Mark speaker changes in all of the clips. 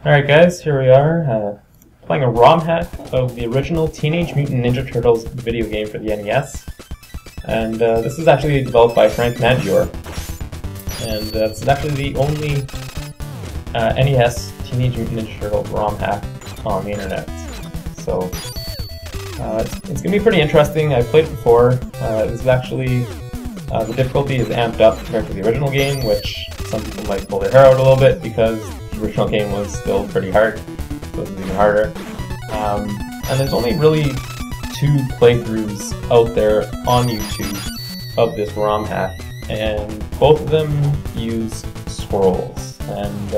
Speaker 1: Alright guys, here we are, playing a ROM hack of the original Teenage Mutant Ninja Turtles video game for the NES. And this is actually developed by Frank Maggiore. And it's actually the only NES Teenage Mutant Ninja Turtles ROM hack on the internet. So it's going to be pretty interesting. I've played it before. This is actually, the difficulty is amped up compared to the original game, which some people might pull their hair out a little bit because the original game was still pretty hard, so this is even harder. And there's only really 2 playthroughs out there on YouTube of this ROM hack, and both of them use scrolls. And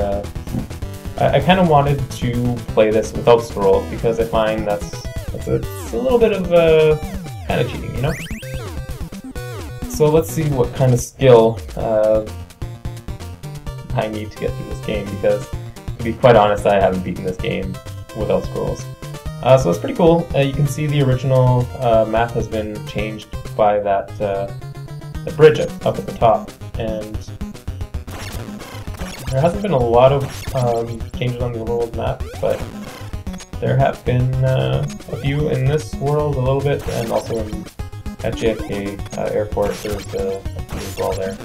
Speaker 1: I kind of wanted to play this without scrolls because I find it's a little bit of kind of cheating, you know? So let's see what kind of skill I need to get through this game, because to be quite honest, I haven't beaten this game without scrolls. So it's pretty cool. You can see the original map has been changed by that the bridge up at the top, and there hasn't been a lot of changes on the world map, but there have been a few in this world a little bit, and also at JFK Airport there's a few as well there,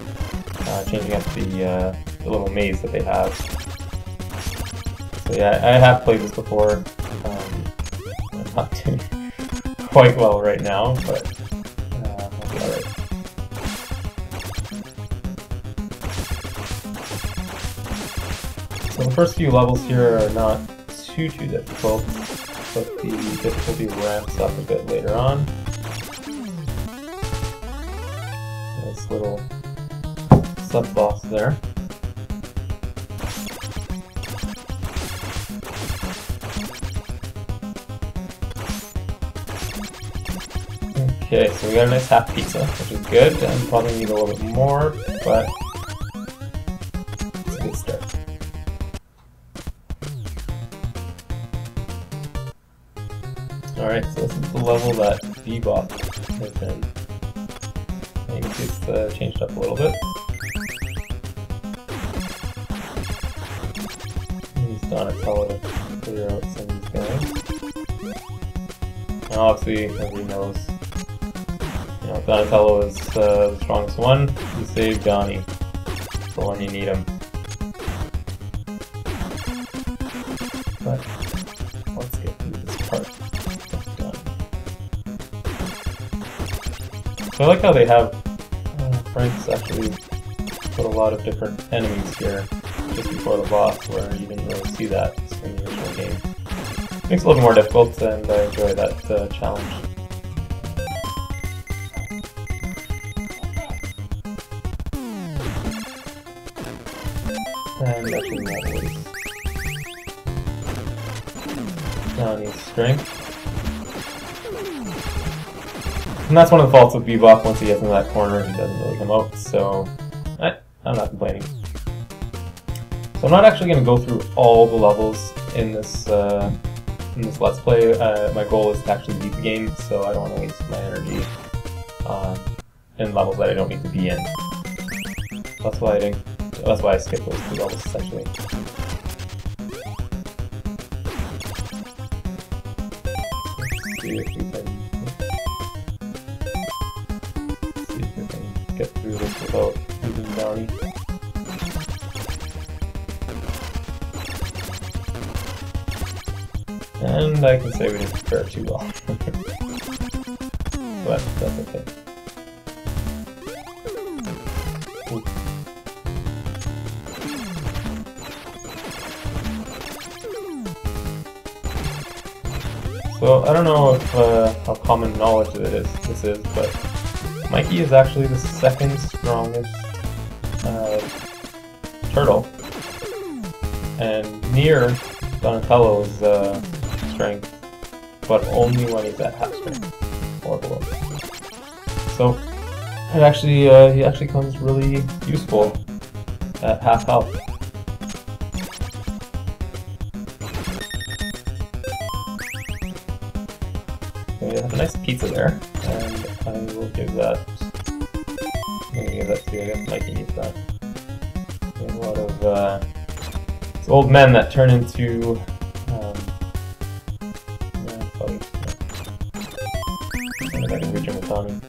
Speaker 1: changing up the little maze that they have. So yeah, I have played this before. I'm not doing quite well right now, but I'll be alright. So the first few levels here are not too difficult, but the difficulty ramps up a bit later on. Nice little sub-boss there. Okay, so we got a nice half pizza, which is good, and probably need a little bit more, but it's a good start. Alright, so this is the level that Bebop is in. And you can see it's changed up a little bit. Use Donatello to clear out some of these guys. And obviously, everybody knows, you know, Donatello is the strongest one. You save Donnie for when you need him. But let's get through this part. So I like how they have Frank's actually put a lot of different enemies here just before the boss, where you didn't really see that in the original game. Makes it a little more difficult, and I enjoy that challenge. And actually not waste Donnie's strength. And that's one of the faults of Bebop. Once he gets into that corner, he doesn't really come out, so I'm not complaining. So I'm not actually going to go through all the levels in this Let's Play. My goal is to actually beat the game, so I don't want to waste my energy in levels that I don't need to be in. That's why I skipped those 2 levels, essentially. Let's see if we can get through this without using Donnie. And I can say we didn't fare too well. But that's okay. Ooh. So I don't know if how common knowledge this is, but Mikey is actually the 2nd strongest turtle, and near Donatello's strength, but only when he's at half strength or below. So he actually comes really useful at half health. We have a nice pizza there, and I will give that. I'm gonna give that to, I guess Mikey needs that. We have a lot of It's old men that turn into yeah, probably, I don't know if I can reach him with Tommy.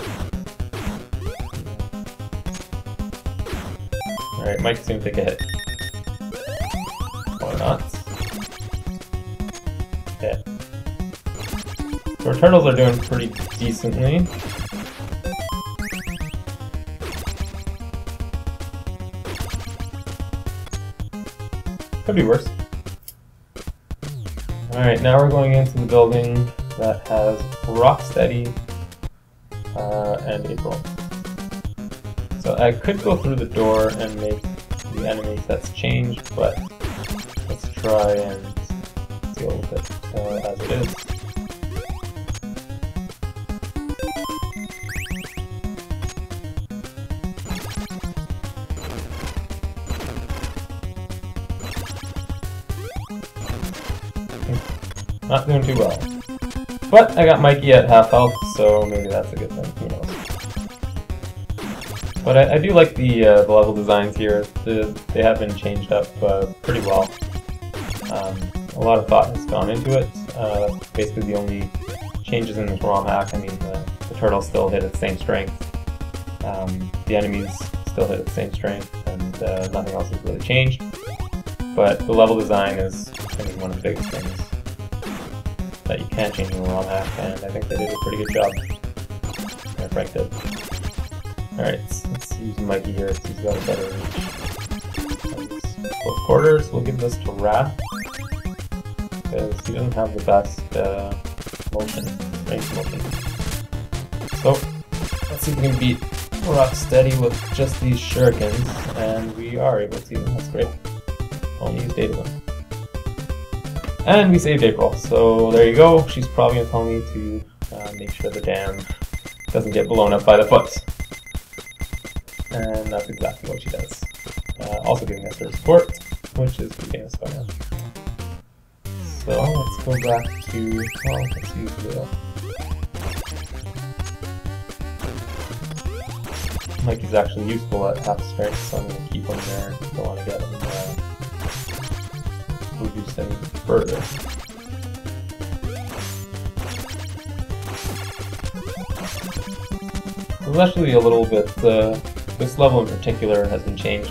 Speaker 1: Alright, Mike's gonna take a hit. Or not. Okay. So our turtles are doing pretty decently. Could be worse. Alright, now we're going into the building that has Rocksteady and April. So I could go through the door and make the enemy sets change, but let's try and deal with it as it is. Not doing too well. But I got Mikey at half health, so maybe that's a good thing. Who knows? But I do like the level designs here. They have been changed up pretty well. A lot of thought has gone into it. Basically the only changes in this ROM hack, I mean the turtles still hit at the same strength. The enemies still hit at the same strength, and nothing else has really changed. But the level design is, I mean, one of the biggest things that you can change in the ROM hack, and I think they did a pretty good job. Yeah, Frank did. Alright, let's use Mikey here since he's got a better reach. Close quarters, we'll give this to Wrath, because he doesn't have the best motion, range motion. So, let's see if we can beat Rocksteady with just these shurikens, and we are able to, that's great. Only use data them. And we saved April, so there you go. She's probably going to tell me to make sure the dam doesn't get blown up by the foot. And that's exactly what she does. Also giving us her support, which is pretty famous by now. So let's go back to, well, let's use the... Mikey's actually useful at half strength, so I'm going to keep him there. Don't want to get him reduced any further. There's actually a little bit, this level in particular has been changed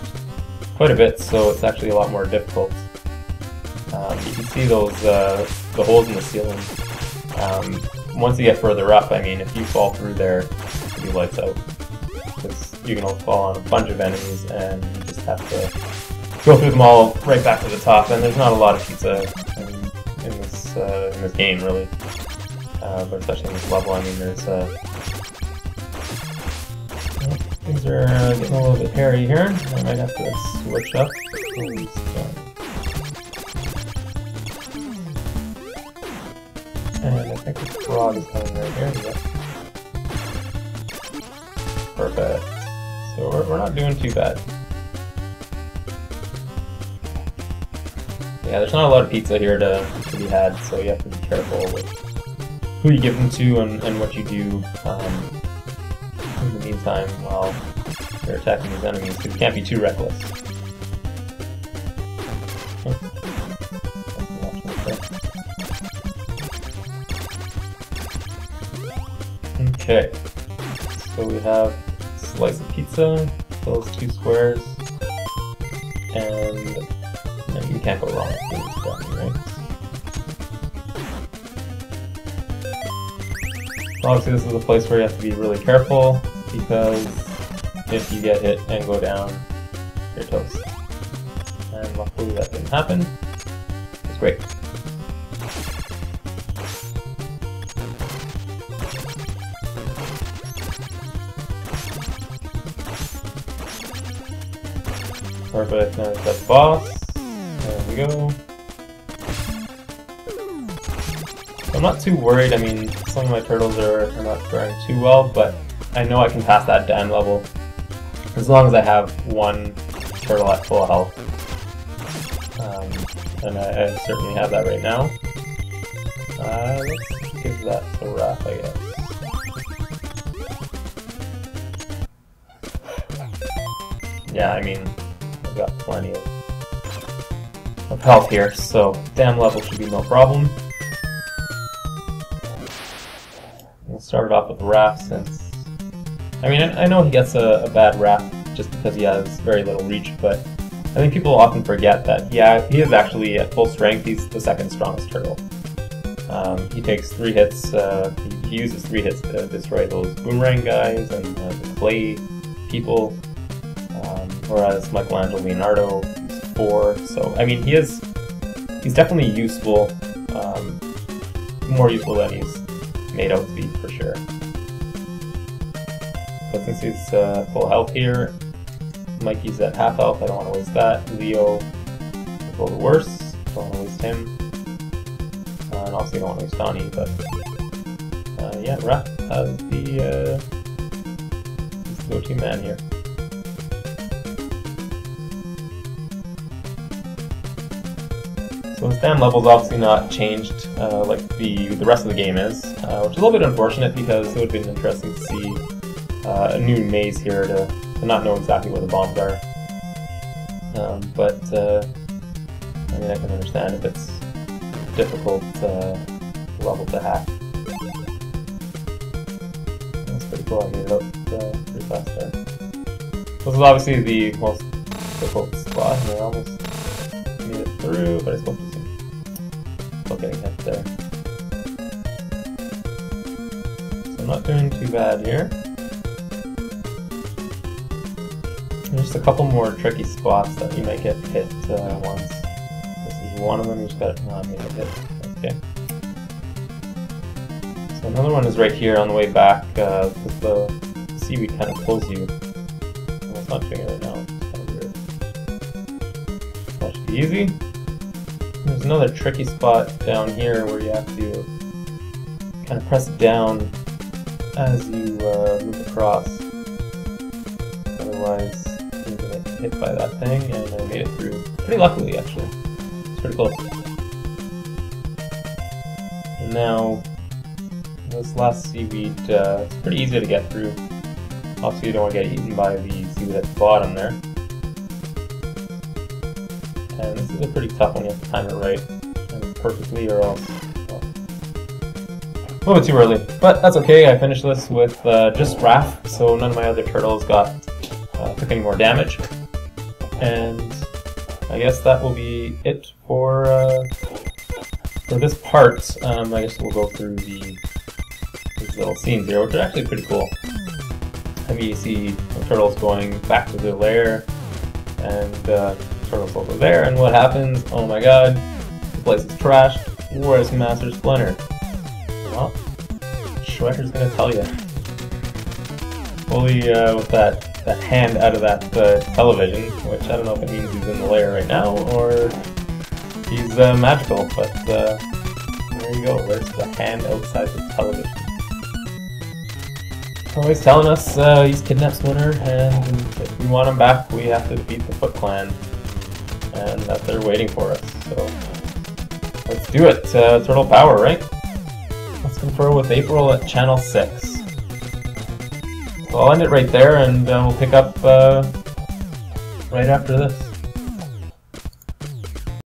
Speaker 1: quite a bit, so it's actually a lot more difficult. You can see those, the holes in the ceiling. Once you get further up, I mean, if you fall through there, you lights out. Because you can fall on a bunch of enemies and you just have to go through them all right back to the top, and there's not a lot of pizza in this game, really. But especially in this level, I mean, there's things are getting a little bit hairy here. I might have to switch up. And I think the frog is coming right here. Yep. Perfect. So we're not doing too bad. Yeah, there's not a lot of pizza here to be had, so you have to be careful with who you give them to and what you do in the meantime while you're attacking these enemies, because you can't be too reckless. Okay, so we have a slice of pizza, those two squares, and you can't go wrong with this dummy, right? Obviously this is a place where you have to be really careful, because if you get hit and go down, you're toast. And luckily that didn't happen. It's great. Perfect, now it's that boss. There we go. I'm not too worried. I mean, some of my turtles are not faring too well, but I know I can pass that dam level as long as I have one turtle at full health. And I certainly have that right now. Let's give that to Raph, I guess. Yeah, I mean, I've got plenty of health here, so dam level should be no problem. We'll start it off with Raph since... I mean, I know he gets a bad rap just because he has very little reach, but I think people often forget that he is actually at full strength. He's the second strongest turtle. He takes 3 hits, he uses 3 hits to destroy those boomerang guys and the clay people, whereas Michelangelo Leonardo used 4, so I mean he's definitely useful, more useful than he's made out to be for sure. But since he's full health here, Mikey's at half health, I don't want to waste that. Leo is a little worse, don't want to waste him. And also don't want to waste Donnie, but yeah, Raph has he's the go-to man here. So his dam level's obviously not changed like the rest of the game is, which is a little bit unfortunate because it would have been interesting to see a new maze here to not know exactly where the bombs are. But I mean, I can understand if it's difficult level to hack. That's pretty cool. I made it out pretty fast there. This is obviously the most difficult spot, and I almost made it through, but I spoke too soon. Still getting hit there. So I'm not doing too bad here. There's a couple more tricky spots that you might get hit once. This is one of them, you just gotta not make it hit. Okay. So another one is right here on the way back, because the seaweed kind of pulls you. Well, it's not doing it right now, it's kind of weird. That should be easy. There's another tricky spot down here where you have to kind of press down as you move across. Otherwise, you're gonna get hit by that thing, and I made it through pretty luckily, actually. It's pretty close. And now, this last seaweed, it's pretty easy to get through. Obviously, you don't want to get eaten by the seaweed at the bottom there. And this is a pretty tough one, you have to time it right and perfectly, or else, well, a little bit too early. But that's okay, I finished this with just Raph, so none of my other turtles took any more damage. And I guess that will be it for this part. I guess we'll go through these little scenes here, which are actually pretty cool. I mean, you see the turtles going back to their lair, and turtles over there, and what happens? Oh my god, the place is trashed. Where's Master Splinter? Well, Shredder's gonna tell you. Fully with that hand out of that television, which I don't know if it means he's in the lair right now or he's magical, but there you go. There's the hand outside the television. Always telling us he's kidnapped Splinter, and if we want him back, we have to defeat the Foot Clan, and that they're waiting for us. So let's do it. Turtle Power, right? Let's confer with April at Channel 6. So I'll end it right there, and we'll pick up right after this.